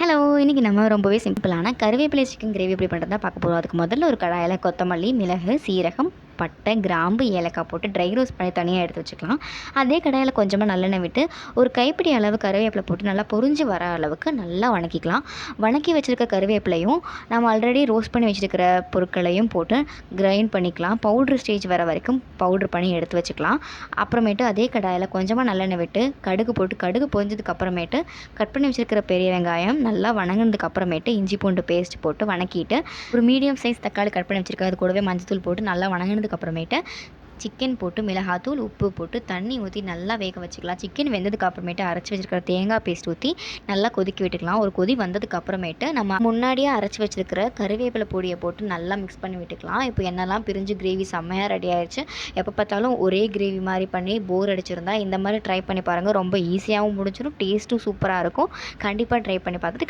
Hello! இன்னைக்கு நம்ம ரொம்பவே சிம்பிளான கருவேப்பிலை சிக்கன் கிரேவி எப்படி பண்ணுறது தான் பார்க்க போறோம். அதுக்கு முதல்ல ஒரு கடாயில கொத்தமல்லி, மிளகு, சீரகம், பட்டை, கிராம்பு, ஏலக்காய் போட்டு ட்ரை ரோஸ்ட் பண்ணி தனியா எடுத்து வச்சுக்கலாம். அதே கடாயில கொஞ்சமா நல்லெண்ணெய் விட்டு, ஒரு கைப்பிடி அளவு கருவேப்பிலை போட்டு நல்லா பொரிஞ்சு வர அளவுக்கு நல்லா வணக்கிக்கலாம். வணக்கி வச்சிருக்க கருவேப்பிலையும், நம்ம ஆல்ரெடி ரோஸ்ட் பண்ணி வச்சிருக்கிற பொருட்களையும் போட்டு கிரைண்ட் பண்ணிக்கலாம். பவுடர் ஸ்டேஜ் வர வரைக்கும் பவுடர் பண்ணி எடுத்து வச்சுக்கலாம். அப்புறமேட்டு அதே கடாயில கொஞ்சமா நல்லெண்ணெய் விட்டு, கடுகு போட்டு கடுகு பொரிஞ்சதுக்கு அப்புறமேட்டு கட் பண்ணி வச்சிருக்கிற பெரிய வெங்காயம் நல்லா வணங்குனதுக்கு அப்புறமேட்டு இஞ்சி பூண்டு பேஸ்ட் போட்டு வணக்கிட்டு, ஒரு மீடியம் சைஸ் தக்காளி கட் பண்ணி வச்சிருக்கேன். அது கூடவே மஞ்சத்தூள் போட்டு நல்லா வணங்குனதுக்கு அப்புறமேட்டு சிக்கன் போட்டு மிளகாத்தூள், உப்பு போட்டு தண்ணி ஊற்றி நல்லா வேக வச்சுக்கலாம். சிக்கன் வெந்ததுக்கு அப்புறமேட்டு அரைச்சி வச்சிருக்கிற தேங்காய் பேஸ்ட் ஊற்றி நல்லா கொதிக்க விட்டுக்கலாம். ஒரு கொதி வந்ததுக்கு அப்புறமேட்டு நம்ம முன்னாடியே அரைச்சி வச்சிருக்கிற கருவேப்பிலை பொடியை போட்டு நல்லா மிக்ஸ் பண்ணி விட்டுக்கலாம். இப்போ எண்ணெய்லாம் பிரிஞ்சு கிரேவி செம்மையாக ரெடி ஆயிடுச்சு. எப்போ பார்த்தாலும் ஒரே கிரேவி மாதிரி பண்ணி போர் அடிச்சிருந்தா இந்த மாதிரி ட்ரை பண்ணி பாருங்கள். ரொம்ப ஈஸியாகவும் முடிஞ்சிடும், டேஸ்ட்டும் சூப்பராக இருக்கும். கண்டிப்பாக ட்ரை பண்ணி பார்த்துட்டு